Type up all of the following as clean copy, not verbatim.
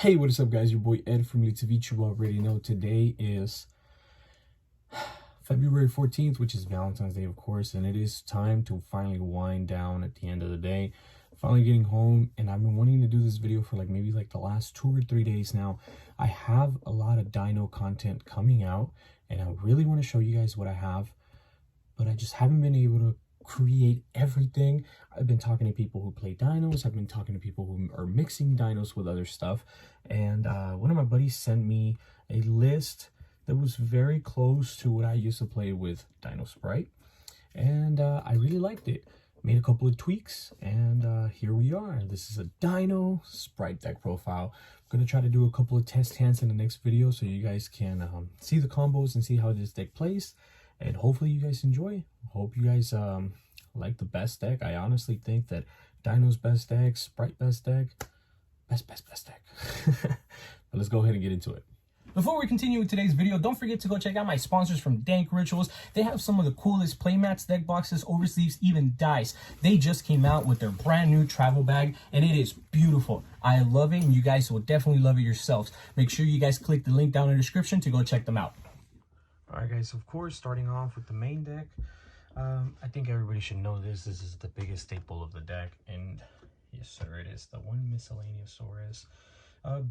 Hey, what is up, guys? Your boy Ed from Litavich. You already know today is February 14th, which is Valentine's Day, of course, and it is time to finally wind down at the end of the day. Finally getting home, and I've been wanting to do this video for maybe the last 2 or 3 days now. I have a lot of Dino content coming out, and I really want to show you guys what I have, but I just haven't been able to create everything. I've been talking to people who play dinos. I've been talking to people who are mixing dinos with other stuff, and one of my buddies sent me a list that was very close to what I used to play with Dino Spright, and I really liked it. Made a couple of tweaks, and here we are. This is a Dino Spright deck profile. I'm gonna try to do a couple of test hands in the next video so you guys can see the combos and see how this deck plays, and hopefully you guys enjoy. Hope you guys like the best deck. I honestly think that Dino's best deck, Spright best deck, best deck. But let's go ahead and get into it. Before we continue with today's video, don't forget to go check out my sponsors from Dank Rituals. They have some of the coolest playmats, deck boxes, oversleeves, even dice. They just came out with their brand new travel bag, and it is beautiful. I love it, and you guys will definitely love it yourselves. Make sure you guys click the link down in the description to go check them out. Alright guys, of course, starting off with the main deck. I think everybody should know this. This is the biggest staple of the deck, and yes sir, it is the one Miscellaneousaurus.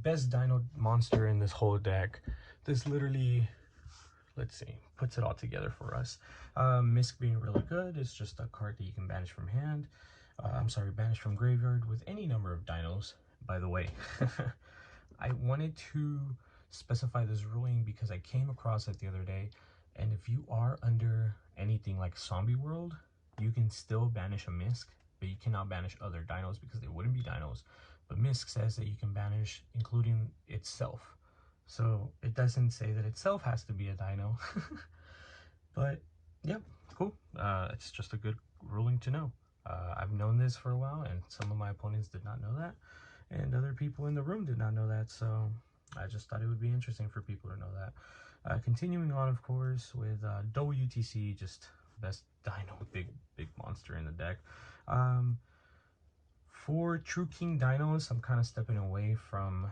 Best dino monster in this whole deck. This literally, let's see, puts it all together for us. Misk being really good. It's just a card that you can banish from hand. Banish from graveyard with any number of dinos, by the way. I wanted to specify this ruling because I came across it the other day, and if you are under anything like Zombie World, you can still banish a Misk, but you cannot banish other dinos because they wouldn't be dinos. But Misk says that you can banish including itself, so it doesn't say that itself has to be a dino. But yeah, cool. It's just a good ruling to know. I've known this for a while, and some of my opponents did not know that, and other people in the room did not know that, so I just thought it would be interesting for people to know that. Continuing on, of course, with WTC, just best dino, big monster in the deck. For True King dinos, I'm kind of stepping away from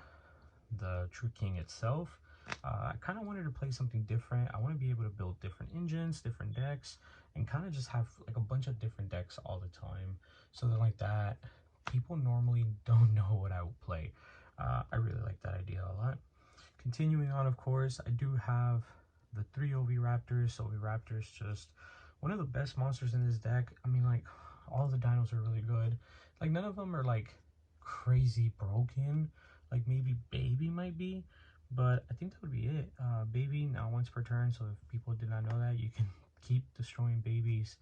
the True King itself. I kind of wanted to play something different. I want to be able to build different engines, different decks, and kind of just have a bunch of different decks all the time. So then like that, people normally don't know what I would play. I really like that idea a lot. Continuing on, of course, I do have the 3 Oviraptors. Oviraptors, just one of the best monsters in this deck. I mean, all the dinos are really good. None of them are crazy broken. Maybe Baby might be, but I think that would be it. Baby now once per turn, so if people did not know that, you can keep destroying babies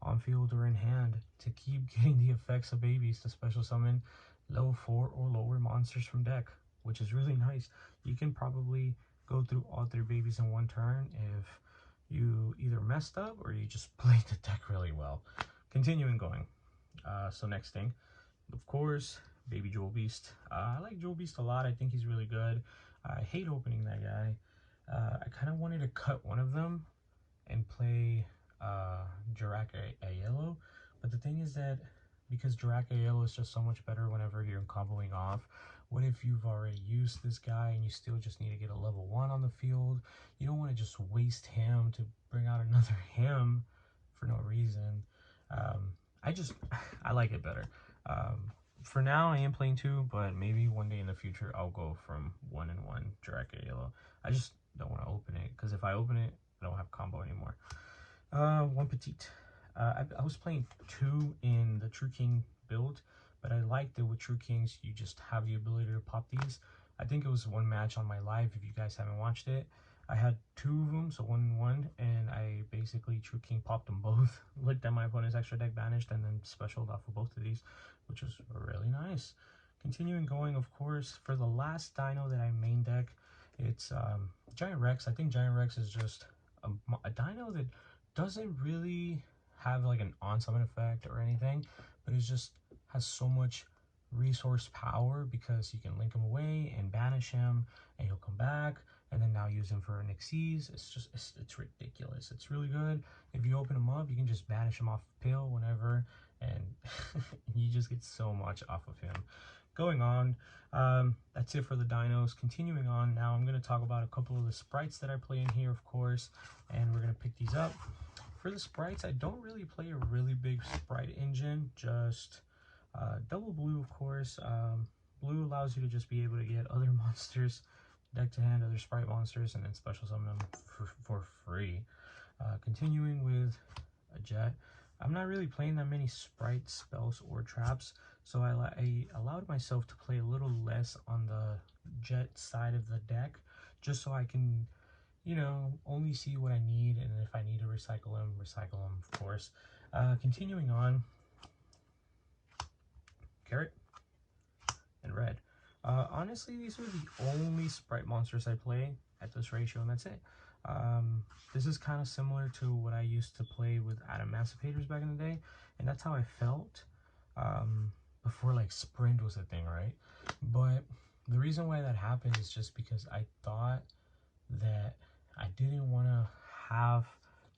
on field or in hand to keep getting the effects of babies to special summon level 4 or lower monsters from deck, which is really nice. You can probably go through all 3 babies in one turn if you either messed up or you just played the deck really well. Continuing going. So next thing, of course, Baby Jewel Beast. I like Jewel Beast a lot. I think he's really good. I hate opening that guy. I kind of wanted to cut one of them and play Yellow, but the thing is that because Yellow is just so much better whenever you're comboing off, what if you've already used this guy and you still just need to get a level 1 on the field? You don't want to just waste him to bring out another him for no reason. I like it better. For now, I am playing 2, but maybe one day in the future, I'll go from 1 and 1 Yellow. I just don't want to open it, because if I open it, I don't have combo anymore. One Petite. I was playing 2 in the True King build, but I liked that with True Kings, you just have the ability to pop these. I think it was one match on my live, if you guys haven't watched it. I had 2 of them, so 1 and 1, and I basically True King popped them both. Looked at my opponent's extra deck banished, and then specialed off of both of these, which was really nice. Continuing going, of course, for the last dino that I main deck, it's Giant Rex. I think Giant Rex is just a dino that doesn't really have an on-summon effect or anything, but it just has so much resource power because you can link him away and banish him, and he'll come back, and then now use him for an Xyz. It's ridiculous. It's really good. If you open him up, you can just banish him off pill whenever, and you just get so much off of him. going on. That's it for the dinos. Continuing on, now I'm going to talk about a couple of the sprites that I play in here, of course, and we're going to pick these up. For the sprites, I don't really play a really big sprite engine, just double blue, of course. Blue allows you to just be able to get other monsters, deck to hand, other sprite monsters, and then special summon them for free. Continuing with a jet, I'm not really playing that many sprite spells or traps, so I allowed myself to play a little less on the jet side of the deck, just so I can, you know, only see what I need, and if I need to recycle them, of course. Continuing on, carrot and red. Honestly, these are the only sprite monsters I play at this ratio, and that's it. This is kind of similar to what I used to play with Adamantimators back in the day, and that's how I felt before like Sprint was a thing, right? But the reason why that happened is just because I thought that I didn't want to have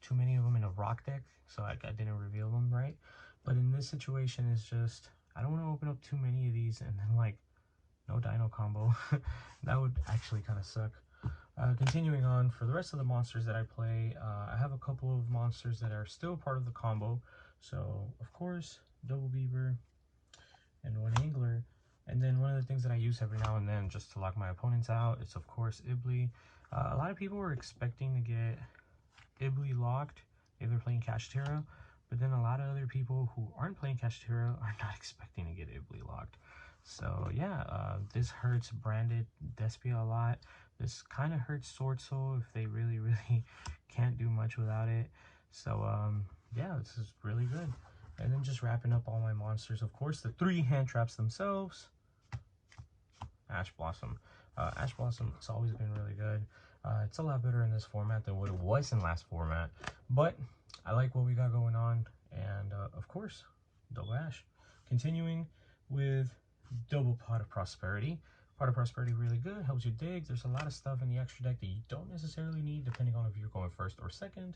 too many of them in a rock deck, so I didn't reveal them, right? But in this situation, it's just I don't want to open up too many of these and then like no dino combo. That would actually kind of suck. Continuing on, for the rest of the monsters that I play, I have a couple of monsters that are still part of the combo. So, of course, Double Beaver and one Angler. And then one of the things that I use every now and then just to lock my opponents out is, of course, Ibly. A lot of people were expecting to get Ibly locked if they're playing Kashtira, but then a lot of other people who aren't playing Kashtira are not expecting to get Ibly locked. So yeah, this hurts branded Despia a lot. This kind of hurts Sword Soul if they really can't do much without it. So yeah, this is really good. And then just wrapping up all my monsters, of course, the 3 hand traps themselves. Ash Blossom. Ash Blossom has always been really good. It's a lot better in this format than what it was in last format, but I like what we got going on, and of course, double Ash. Continuing with double Pot of Prosperity. Pot of Prosperity really good, helps you dig. There's a lot of stuff in the extra deck that you don't necessarily need depending on if you're going first or second,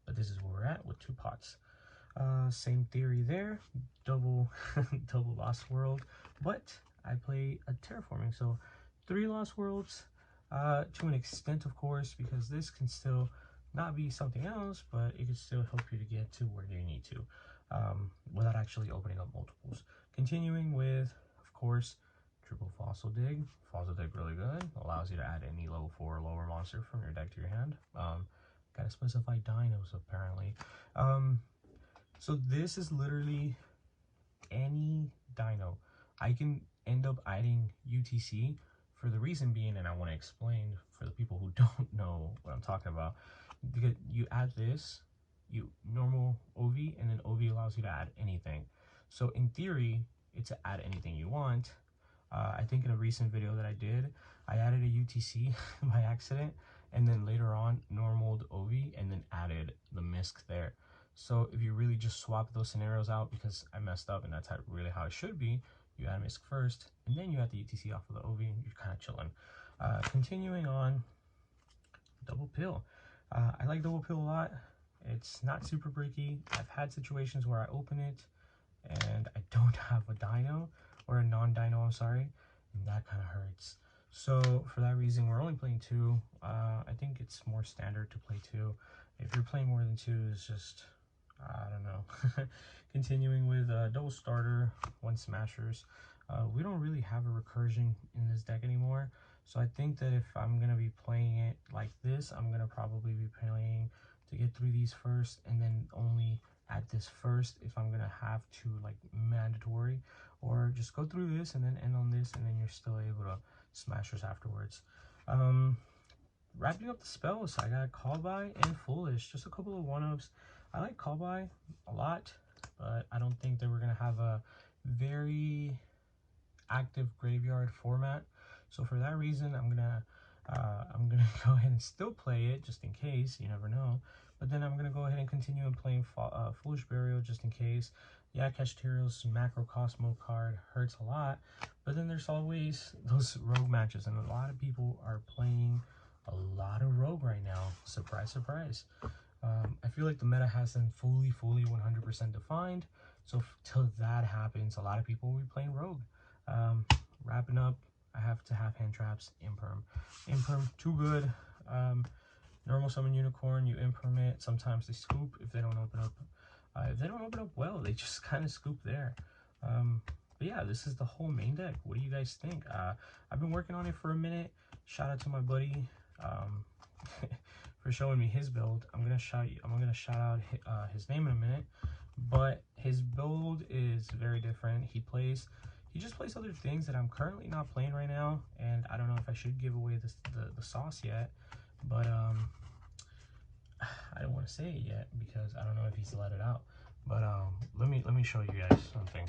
but this is where we're at with 2 pots. Same theory there, double double Lost World, but I play a terraforming, so 3 Lost Worlds, to an extent, of course, because this can still not be something else, but it can still help you to get to where you need to, without actually opening up multiples. Continuing with, of course, triple Fossil Dig. Fossil Dig really good, allows you to add any level 4 or lower monster from your deck to your hand. Gotta specify dinos, apparently. So this is literally any dino. I can end up adding UTC for the reason being, and I want to explain for the people who don't know what I'm talking about, because you add this, you normal OV, and then OV allows you to add anything. So in theory, it's to add anything you want. I think in a recent video that I did, I added a UTC by accident, and then later on normaled OV and then added the MISC there. So if you really just swap those scenarios out, because I messed up and that's really how it should be, you add MISC first and then you add the UTC off of the OV, and you're kind of chilling. Continuing on, double pill. I like double pill a lot. It's not super breaky. I've had situations where I open it and I don't have a dino, or a non-dino, I'm sorry, and that kind of hurts. So for that reason, we're only playing 2. I think it's more standard to play 2. If you're playing more than 2, it's just, I don't know. Continuing with double starter, 1 smashers. We don't really have a recursion in this deck anymore, so I think that if I'm gonna be playing it like this, I'm gonna probably be playing to get through these first, and then only add this first if I'm gonna have to, like, mandatory, or just go through this and then end on this, and then you're still able to smashers afterwards. Wrapping up the spells, I got Call By and Foolish, just a couple of 1-ups. I like Call By a lot, but I don't think that we're gonna have a very active graveyard format. So for that reason, I'm gonna go ahead and still play it just in case. You never know. But then I'm gonna go ahead and continue and playing Foolish Burial just in case. Yeah, Kashtira's Macro Cosmo card hurts a lot, but then there's always those rogue matches, and a lot of people are playing a lot of rogue right now. Surprise, surprise. I feel like the meta hasn't fully 100% defined, so till that happens, a lot of people will be playing rogue. Wrapping up, I have to have hand traps, imperm. Imperm, too good. Normal summon unicorn, you imperm it. Sometimes they scoop if they don't open up. If they don't open up well, they just kind of scoop there. But yeah, this is the whole main deck. What do you guys think? I've been working on it for a minute. Shout out to my buddy for showing me his build. I'm gonna shout out his name in a minute. But his build is very different. He just plays other things that I'm currently not playing right now, and I don't know if I should give away the sauce yet. But I don't want to say it yet because I don't know if he's let it out. But let me show you guys something.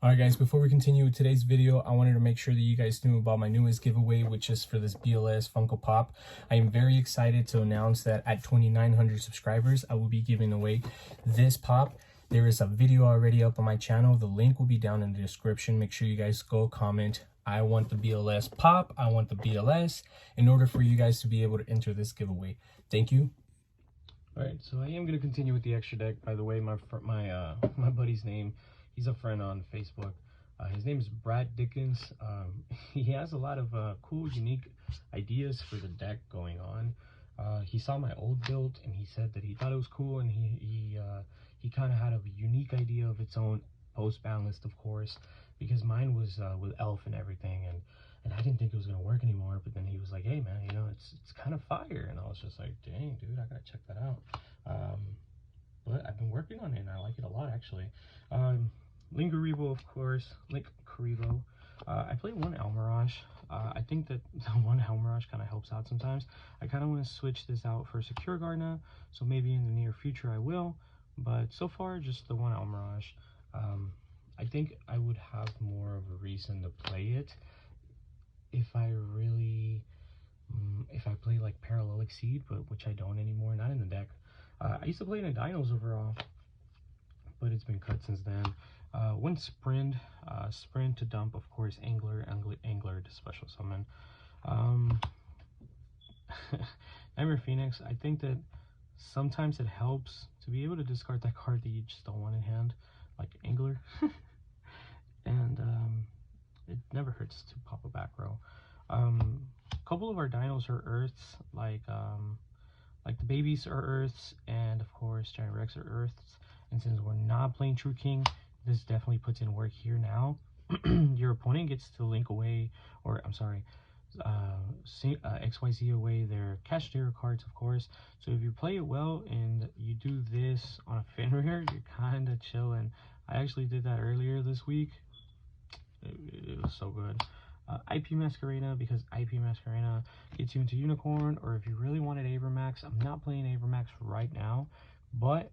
Alright guys, before we continue with today's video, I wanted to make sure that you guys knew about my newest giveaway, which is for this BLS Funko Pop. I am very excited to announce that at 2,900 subscribers, I will be giving away this pop. There is a video already up on my channel. The link will be down in the description. Make sure you guys go comment, I want the BLS pop, I want the BLS, in order for you guys to be able to enter this giveaway. Thank you. Alright, so I am going to continue with the extra deck. By the way, my buddy's name, he's a friend on Facebook. His name is Brad Dickens. He has a lot of cool, unique ideas for the deck going on. He saw my old build and he said that he thought it was cool, and he kind of had a unique idea of its own post-ban list, of course, because mine was with elf and everything, and I didn't think it was gonna work anymore. But then he was like, "Hey man, you know, it's kind of fire," and I was just like, "Dang, dude, I gotta check that out." But I've been working on it and I like it a lot, actually. Lingaribo, of course, Link Karibo. I played one Elmirage. I think that the one Elmirage kind of helps out sometimes. I kind of want to switch this out for Secure Gardener, so maybe in the near future I will. But so far, just the one Elmirage. I think I would have more of a reason to play it if I really, if I play like Parallelic Seed, but which I don't anymore, not in the deck. I used to play it in Dinos overall, but it's been cut since then. One Sprint to dump, of course, Angler to special summon. Nightmare Phoenix, I think that sometimes it helps to be able to discard that card that you just don't want in hand, like Angler. And it never hurts to pop a back row. A couple of our dinos are Earths, like the babies are Earths, and of course Giant Rex are Earths. And since we're not playing True King, this definitely puts in work here now. Your opponent gets to link away, or I'm sorry, XYZ away their Cashier cards, of course. So if you play it well and you do this on a Fenrir, you're kind of chilling. I actually did that earlier this week. It was so good. IP Masquerena, because IP Masquerena gets you into Unicorn, or if you really wanted Avermax. I'm not playing Avermax right now, but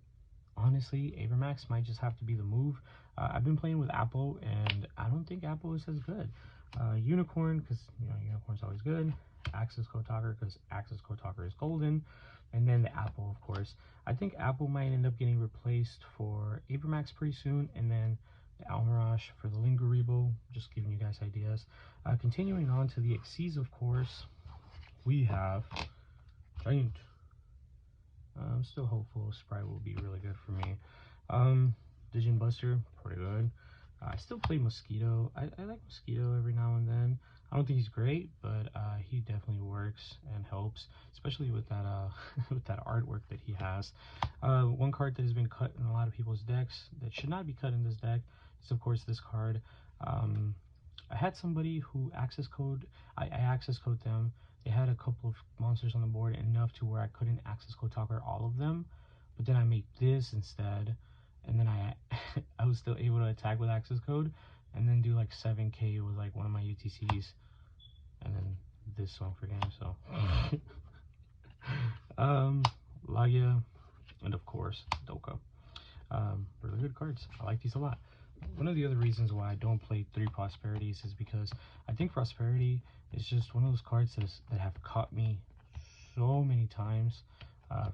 honestly, Avermax might just have to be the move. I've been playing with Apple, and I don't think Apple is as good. Unicorn, because you know Unicorn's always good. Access Code Talker, because Access Code Talker is golden. And then the Apple, of course. I think Apple might end up getting replaced for Avermax pretty soon, and then the Almirage for the Lingaribo. Just giving you guys ideas. Continuing on to the Xyz, of course, we have Giant. I'm still hopeful Spright will be really good for me. Vision Buster, pretty good. I still play Mosquito. I like Mosquito every now and then. I don't think he's great, but he definitely works and helps, especially with that with that artwork that he has. One card that has been cut in a lot of people's decks that should not be cut in this deck is, of course, this card. I had somebody who access code. I access code them. They had a couple of monsters on the board, enough to where I couldn't access code talker all of them, but then I made this instead, and then I I was still able to attack with access code and then do like 7k with like one of my UTCs, and then this one for game. So Lagia, and of course Doka. Really good cards. I like these a lot. One of the other reasons why I don't play 3 Prosperities is because I think Prosperity is just one of those cards that have caught me so many times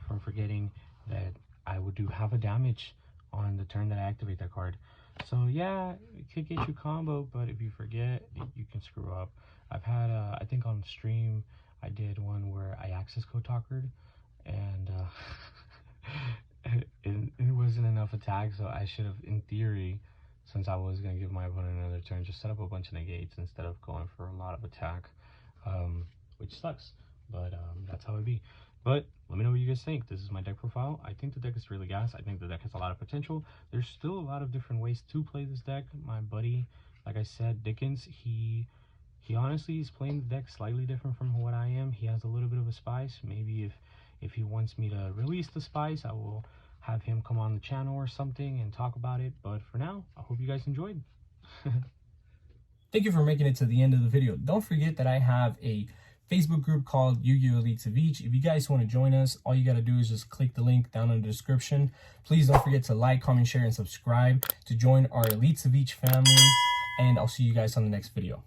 from forgetting that I would do half a damage on the turn that I activate that card. So yeah, it could get you combo, but if you forget, you can screw up. I've had, I think on stream, I did one where I access code talkered, and it wasn't enough attack, so I should have, in theory, since I was going to give my opponent another turn, just set up a bunch of negates instead of going for a lot of attack, which sucks, but that's how it be. But let me know what you guys think. This is my deck profile. I think the deck is really gas. I think the deck has a lot of potential. There's still a lot of different ways to play this deck. My buddy, like I said, Dickens, he honestly is playing the deck slightly different from what I am. He has a little bit of a spice. Maybe if he wants me to release the spice, I will have him come on the channel or something and talk about it. But for now, I hope you guys enjoyed. Thank you for making it to the end of the video. Don't forget that I have a Facebook group called Yu-Gi-Oh! Elites of Each. If you guys want to join us, all you got to do is just click the link down in the description. Please don't forget to like, comment, share, and subscribe to join our Elites of Each family. And I'll see you guys on the next video.